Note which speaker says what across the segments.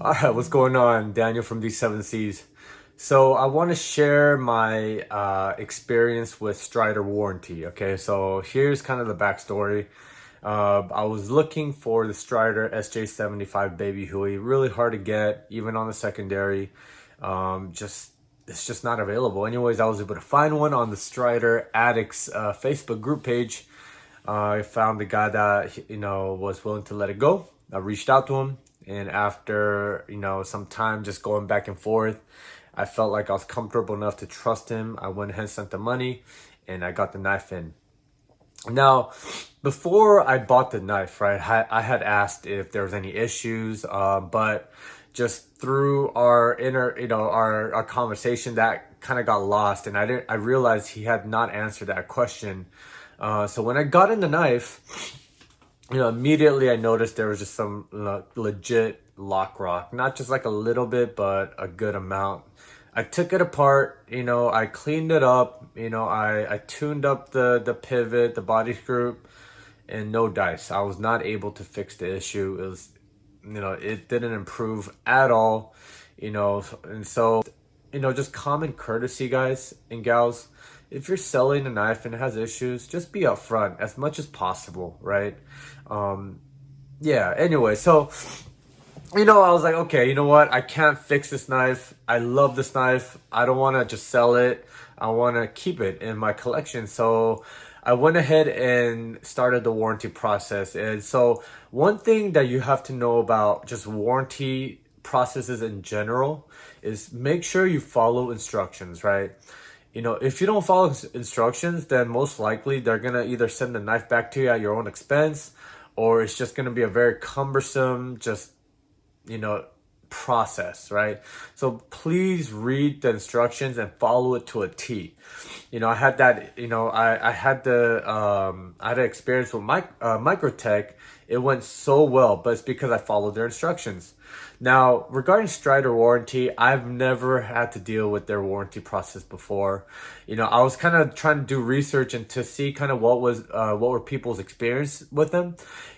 Speaker 1: All right, what's going on? Daniel from these seven C's. So I want to share my experience with Strider warranty. Okay, so here's kind of the backstory. I was looking for the Strider SJ75 Baby Huey, really hard to get, even on the secondary. Just it's just not available. Anyways, I was able to find one on the Strider Addicts Facebook group page. I found the guy that was willing to let it go. I reached out to him, and after some time just going back and forth, I felt like I was comfortable enough to trust him. I went ahead and sent the money, and I got the knife in. Now, before I bought the knife, right, I had asked if there was any issues, but just through our our conversation, that kind of got lost, and I realized he had not answered that question. So when I got in the knife, immediately I noticed there was just some legit lock rock, not just like a little bit, but a good amount. I took it apart, I cleaned it up, I tuned up the pivot, the body screw, and no dice. I was not able to fix the issue. It was, it didn't improve at all, and so, just common courtesy, guys and gals. If you're selling a knife and it has issues, just be upfront as much as possible, right? Yeah, anyway, so I was like, okay, you know what? I can't fix this knife. I love this knife. I don't want to just sell it. I want to keep it in my collection. So I went ahead and started the warranty process. And so one thing that you have to know about just warranty processes in general is make sure you follow instructions, right? If you don't follow instructions, then most likely they're going to either send the knife back to you at your own expense, or it's just going to be a very cumbersome, process, right? So please read the instructions and follow it to a T. I had that, I had an experience with Microtech. It went so well, but it's because I followed their instructions. Now, regarding Strider warranty, I've never had to deal with their warranty process before. I was kind of trying to do research and to see kind of what were people's experience with them.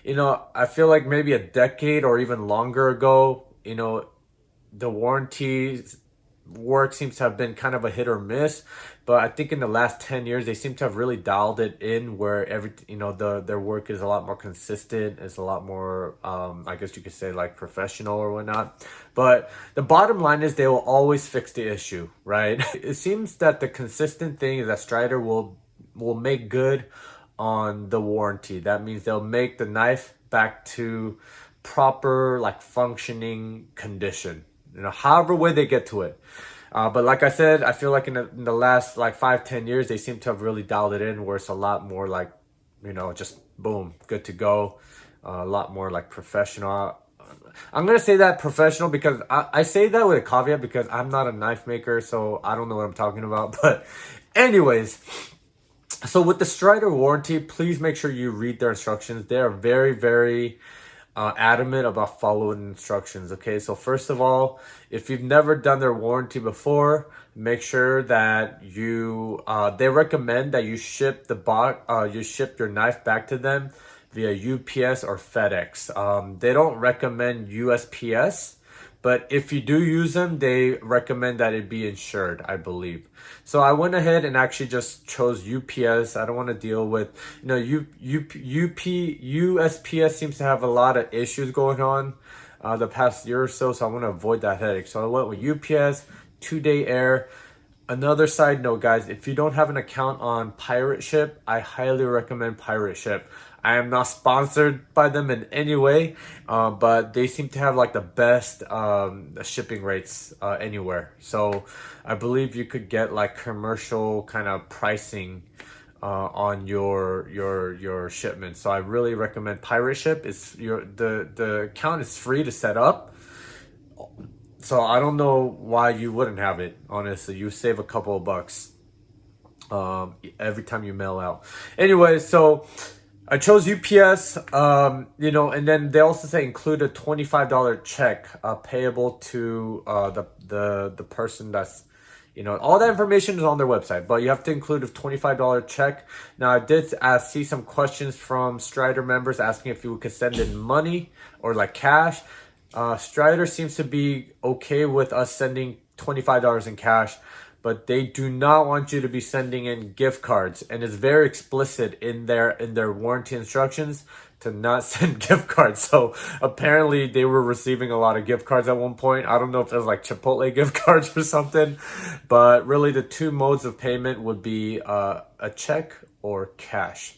Speaker 1: I feel like maybe a decade or even longer ago, the warranty work seems to have been kind of a hit or miss, but I think in the last 10 years they seem to have really dialed it in where their work is a lot more consistent. It's a lot more I guess you could say like professional or whatnot. But the bottom line is they will always fix the issue, right? It seems that the consistent thing is that Strider will make good on the warranty. That means they'll make the knife back to proper like functioning condition, however way they get to it. But like I said, I feel like in the last like 5-10 years they seem to have really dialed it in where it's a lot more like just boom, good to go. A lot more like professional. I'm gonna say that professional because I say that with a caveat because I'm not a knife maker, so I don't know what I'm talking about. But anyways, so with the Strider warranty, please make sure you read their instructions. They are very, very adamant about following instructions. Okay, so first of all, if you've never done their warranty before, make sure that you they recommend that you ship your knife back to them via UPS or FedEx. They don't recommend USPS, but if you do use them, they recommend that it be insured, I believe. So I went ahead and actually just chose UPS. I don't want to deal with, USPS seems to have a lot of issues going on the past year or so. So I want to avoid that headache. So I went with UPS, 2-day air. Another side note, guys, if you don't have an account on Pirate Ship, I highly recommend Pirate Ship. I am not sponsored by them in any way, but they seem to have like the best shipping rates anywhere. So I believe you could get like commercial kind of pricing on your shipment. So I really recommend Pirate Ship. The account is free to set up. So I don't know why you wouldn't have it. Honestly, you save a couple of bucks every time you mail out. Anyway, so I chose UPS, and then they also say include a $25 check payable to the person that's, all that information is on their website, but you have to include a $25 check. Now, I did see some questions from Strider members asking if you could send in money or like cash. Strider seems to be okay with us sending $25 in cash, but they do not want you to be sending in gift cards, and it's very explicit in their warranty instructions to not send gift cards. So apparently they were receiving a lot of gift cards at one point. I don't know if it was like Chipotle gift cards or something, but really the two modes of payment would be a check or cash.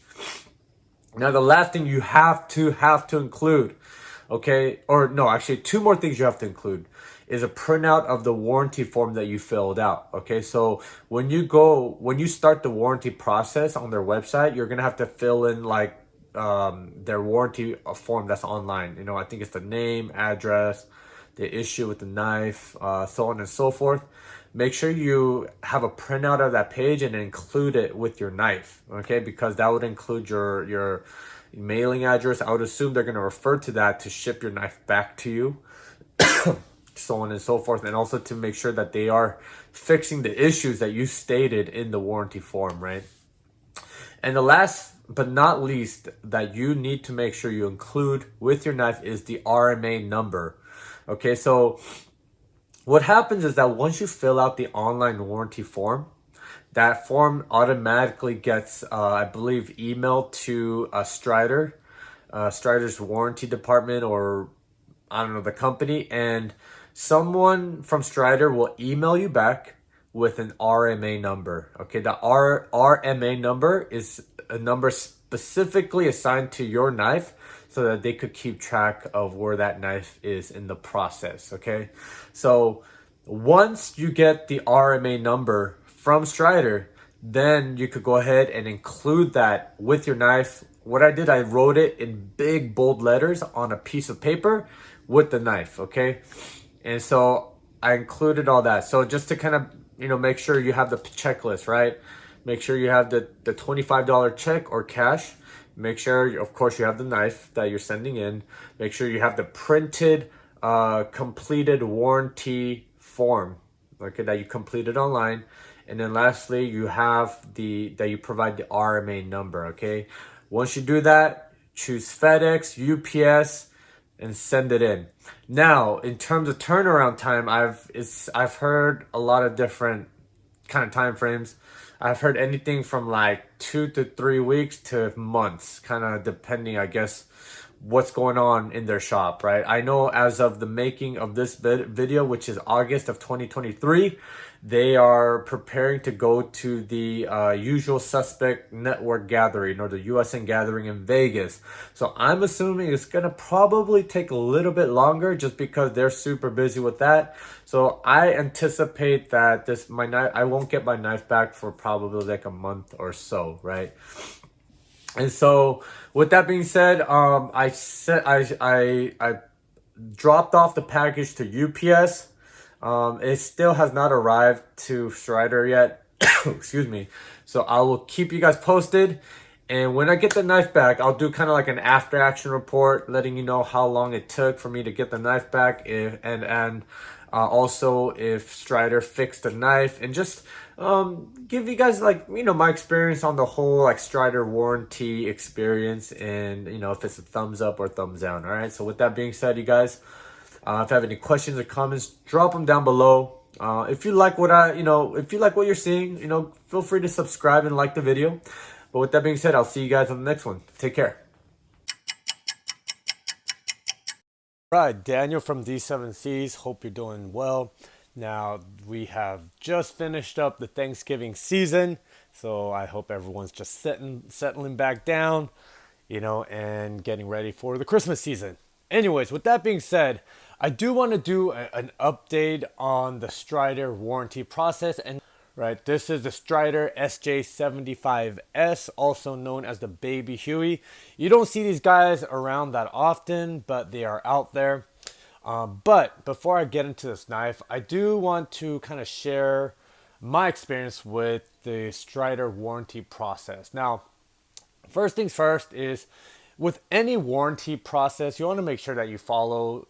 Speaker 1: Now the last thing you have to include, okay, or no, actually two more things you have to include is a printout of the warranty form that you filled out. Okay, so when you start the warranty process on their website, you're gonna have to fill in like their warranty form that's online. You know, I think it's the name, address, the issue with the knife, so on and so forth. Make sure you have a printout of that page and include it with your knife, okay? Because that would include your mailing address. I would assume they're going to refer to that to ship your knife back to you, so on and so forth, and also to make sure that they are fixing the issues that you stated in the warranty form, right? And the last but not least that you need to make sure you include with your knife is the RMA number. Okay, so what happens is that once you fill out the online warranty form, that form automatically gets, I believe, emailed to Strider's warranty department, or I don't know, the company, and someone from Strider will email you back with an RMA number. Okay, the RMA number is a number specifically assigned to your knife so that they could keep track of where that knife is in the process. Okay, so once you get the RMA number from Strider, then you could go ahead and include that with your knife. What I did, I wrote it in big bold letters on a piece of paper with the knife, okay? And so I included all that. So just to kind of, make sure you have the checklist, right? Make sure you have the $25 check or cash. Make sure, of course, you have the knife that you're sending in. Make sure you have the printed, completed warranty form, okay, that you completed online. And then lastly, you have that you provide the RMA number, okay? Once you do that, choose FedEx, UPS, and send it in. Now, in terms of turnaround time, I've heard a lot of different kind of time frames. I've heard anything from like 2 to 3 weeks to months, kind of depending, I guess, what's going on in their shop, right? I know as of the making of this video, which is August of 2023, they are preparing to go to the Usual Suspect Network gathering, or the USN gathering in Vegas. So I'm assuming it's gonna probably take a little bit longer just because they're super busy with that. So I anticipate that I won't get my knife back for probably like a month or so, right? And so, with that being said, I dropped off the package to UPS. It still has not arrived to Strider yet. Excuse me. So I will keep you guys posted. And when I get the knife back, I'll do kind of like an after action report, letting you know how long it took for me to get the knife back, and also if Strider fixed the knife, and just give you guys my experience on the whole Strider warranty experience, and if it's a thumbs up or thumbs down. All right. So with that being said, you guys, if you have any questions or comments, drop them down below. If you like if you like what you're seeing, feel free to subscribe and like the video. But with that being said, I'll see you guys on the next one. Take care. Right, Daniel from D7Cs. Hope you're doing well. Now, we have just finished up the Thanksgiving season, so I hope everyone's just settling back down, and getting ready for the Christmas season. Anyways, with that being said, I do want to do an update on the Strider warranty process. And right, this is the Strider SJ75S, also known as the Baby Huey. You don't see these guys around that often, but they are out there. But before I get into this knife, I do want to kind of share my experience with the Strider warranty process. Now, first things first is, with any warranty process, you want to make sure that you follow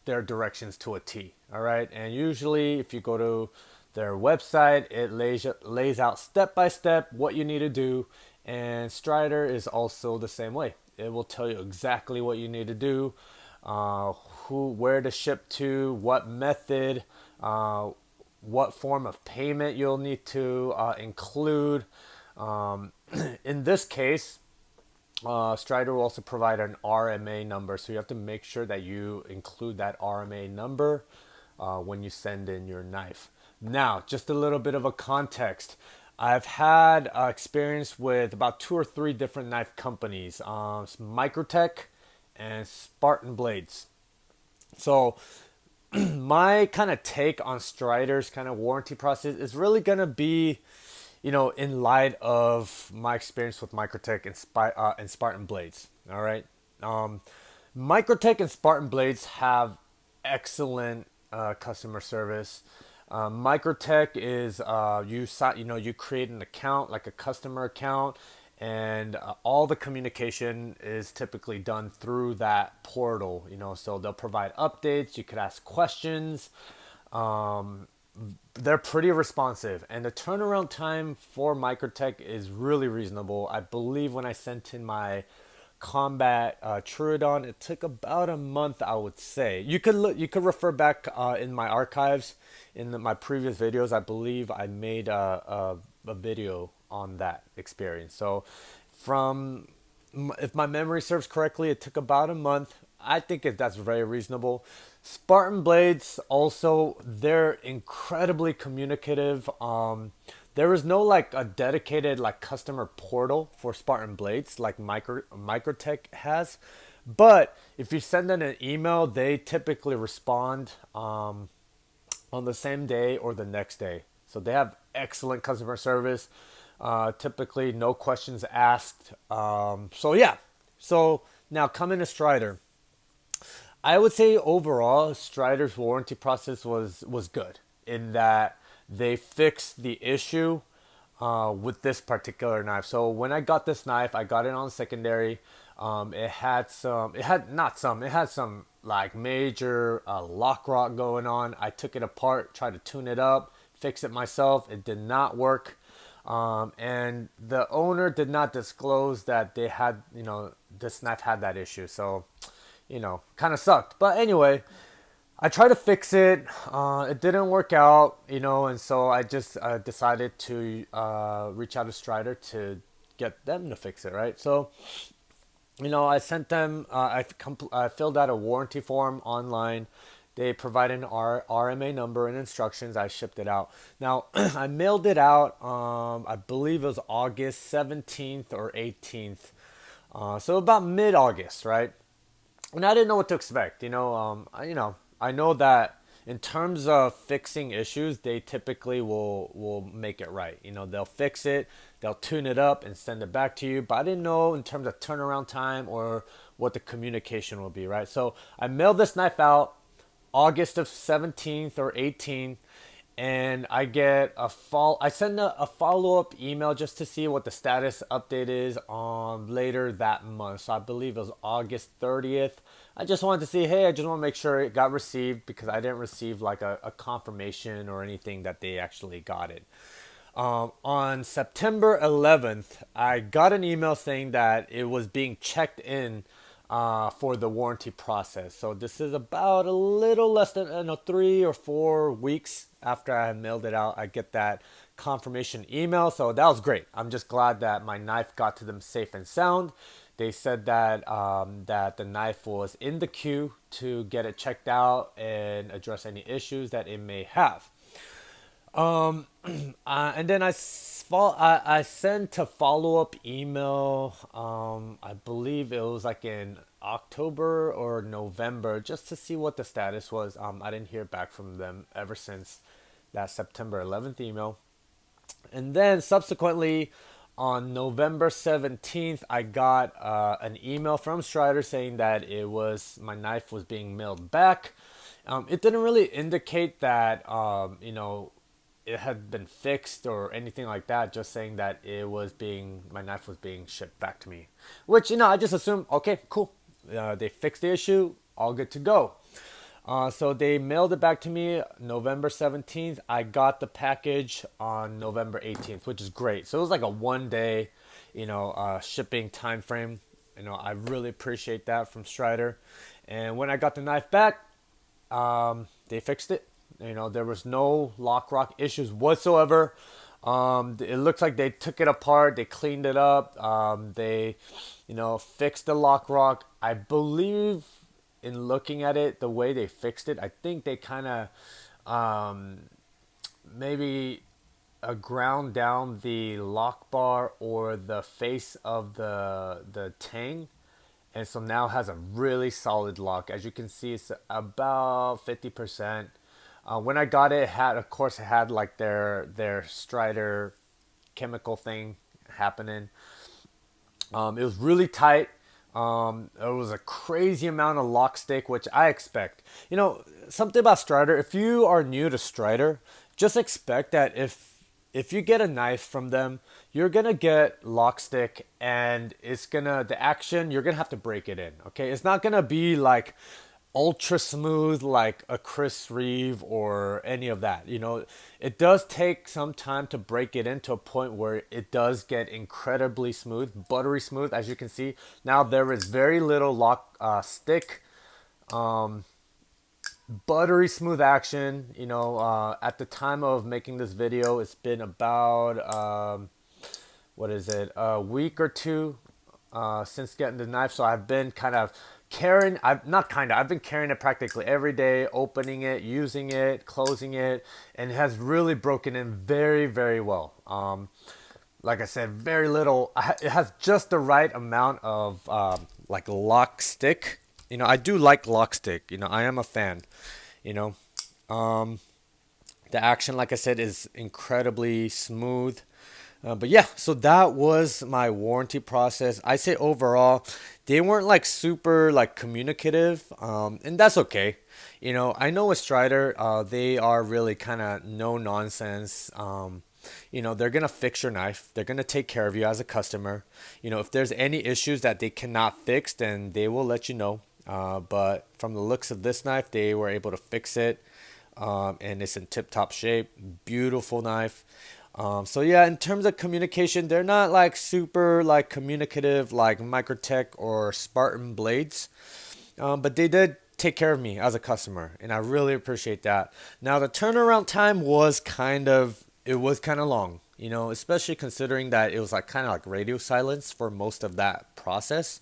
Speaker 1: their directions to a T, all right? And usually if you go to their website, it lays out step by step what you need to do, and Strider is also the same way. It will tell you exactly what you need to do. uh, where to ship to, what method, what form of payment you'll need to include. Um, in this case, Strider will also provide an RMA number, so you have to make sure that you include that RMA number when you send in your knife. Now, just a little bit of a context. I've had experience with about 2 or 3 different knife companies, Microtech and Spartan Blades. So my kind of take on Strider's kind of warranty process is really gonna be, in light of my experience with Microtech and Spartan Blades. All right, um, Microtech and Spartan Blades have excellent customer service. Microtech is you create an account like a customer account, and all the communication is typically done through that portal. So they'll provide updates. You could ask questions. Um, they're pretty responsive, and the turnaround time for Microtech is really reasonable. I believe when I sent in my Combat Troodon, it took about a month, I would say. You could refer back in my archives in my previous videos. I believe I made a video on that experience. So from if my memory serves correctly, it took about a month. I think that's very reasonable. Spartan Blades also, they're incredibly communicative. There is no like a dedicated like customer portal for Spartan Blades like Microtech has, but if you send in an email, they typically respond on the same day or the next day. So they have excellent customer service. Typically, no questions asked. So yeah. So now coming to Strider, I would say overall Strider's warranty process was good in that they fixed the issue with this particular knife. So when I got this knife, I got it on secondary. It had some like major lock rot going on. I took it apart, tried to tune it up, fix it myself. It did not work. And the owner did not disclose that they had, this knife had that issue. So, kind of sucked. But anyway, I tried to fix it. It didn't work out, and so I just decided to reach out to Strider to get them to fix it, right? So, I sent them, I filled out a warranty form online. They provided an RMA number and instructions. I shipped it out. Now, I mailed it out, I believe it was August 17th or 18th. So about mid-August, right? And I didn't know what to expect. I know that in terms of fixing issues, they typically will make it right. They'll fix it, they'll tune it up and send it back to you. But I didn't know in terms of turnaround time or what the communication will be, right? So I mailed this knife out August of 17th or 18th, and I get I send a follow-up email just to see what the status update is on later that month. So I believe it was August 30th. I just wanted to see, hey, I just want to make sure it got received because I didn't receive like a confirmation or anything that they actually got it. On September 11th, I got an email saying that it was being checked in for the warranty process. So this is about a little less than 3 or 4 weeks after I mailed it out. I get that confirmation email. So that was great. I'm just glad that my knife got to them safe and sound. They said that that the knife was in the queue to get it checked out and address any issues that it may have. And then I sent a follow-up email. I believe it was like in October or November, just to see what the status was. I didn't hear back from them ever since that September 11th email. And then subsequently, on November 17th, I got an email from Strider saying that my knife was being mailed back. It didn't really indicate that it had been fixed or anything like that, just saying that my knife was being shipped back to me, which I just assumed, okay, cool, they fixed the issue, all good to go. So they mailed it back to me November 17th. I got the package on November 18th, which is great. So it was like a 1 day shipping time frame. I really appreciate that from Strider. And when I got the knife back, they fixed it. There was no lock rock issues whatsoever. It looks like they took it apart, they cleaned it up, they, fixed the lock rock. I believe in looking at it, the way they fixed it, I think they kind of maybe ground down the lock bar or the face of the tang, and so now has a really solid lock. As you can see, it's about 50%. When I got it, of course it had like their Strider chemical thing happening. It was really tight. It was a crazy amount of lock stick, which I expect. Something about Strider. If you are new to Strider, just expect that if you get a knife from them, you're gonna get lock stick, and the action, you're gonna have to break it in. Okay, it's not gonna be like ultra smooth like a Chris Reeve or any of that. It does take some time to break it into a point where it does get incredibly smooth, buttery smooth. As you can see, now there is very little lock stick, buttery smooth action. At the time of making this video, it's been about what is it, a week or two since getting the knife. So I've been kind of carrying, I've been carrying it practically every day, opening it, using it, closing it, and it has really broken in very, very well. Like I said, very little. It has just the right amount of like lock stick. I do like lock stick. I am a fan. You know, the action, like I said, is incredibly smooth. But yeah, so that was my warranty process. I say overall, they weren't like super like communicative, and that's okay. I know with Strider, they are really kind of no nonsense. They're gonna fix your knife. They're gonna take care of you as a customer. If there's any issues that they cannot fix, then they will let you know. But from the looks of this knife, they were able to fix it, and it's in tip-top shape. Beautiful knife. So yeah, in terms of communication, they're not like super like communicative like Microtech or Spartan blades, but they did take care of me as a customer, and I really appreciate that. Now the turnaround time was kind of long, especially considering that it was like kind of like radio silence for most of that process.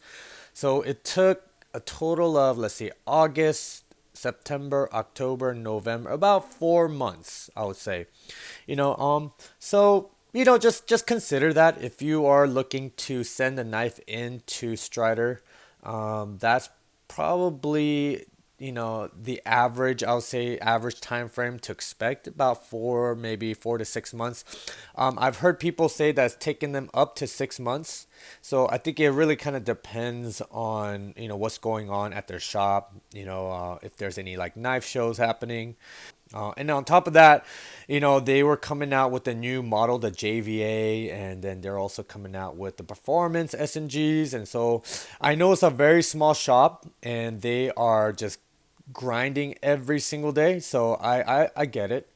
Speaker 1: So it took a total of, let's see, August, September, October, November, about 4 months, I would say. So just consider that if you are looking to send a knife into Strider, that's probably the average, I would say, average time frame to expect, about maybe 4 to 6 months. I've heard people say that it's taken them up to 6 months. So I think it really kind of depends on what's going on at their shop. If there's any like knife shows happening. And on top of that, they were coming out with the new model, the JVA, and then they're also coming out with the performance SNGs. And so I know it's a very small shop, and they are just grinding every single day. So I get it.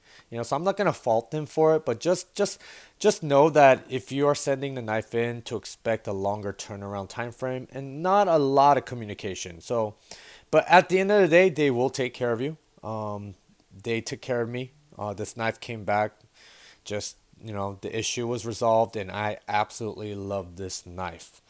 Speaker 1: So I'm not gonna fault them for it, but just know that if you are sending the knife in, to expect a longer turnaround time frame and not a lot of communication. So, but at the end of the day, they will take care of you. They took care of me. This knife came back. Just, the issue was resolved, and I absolutely love this knife.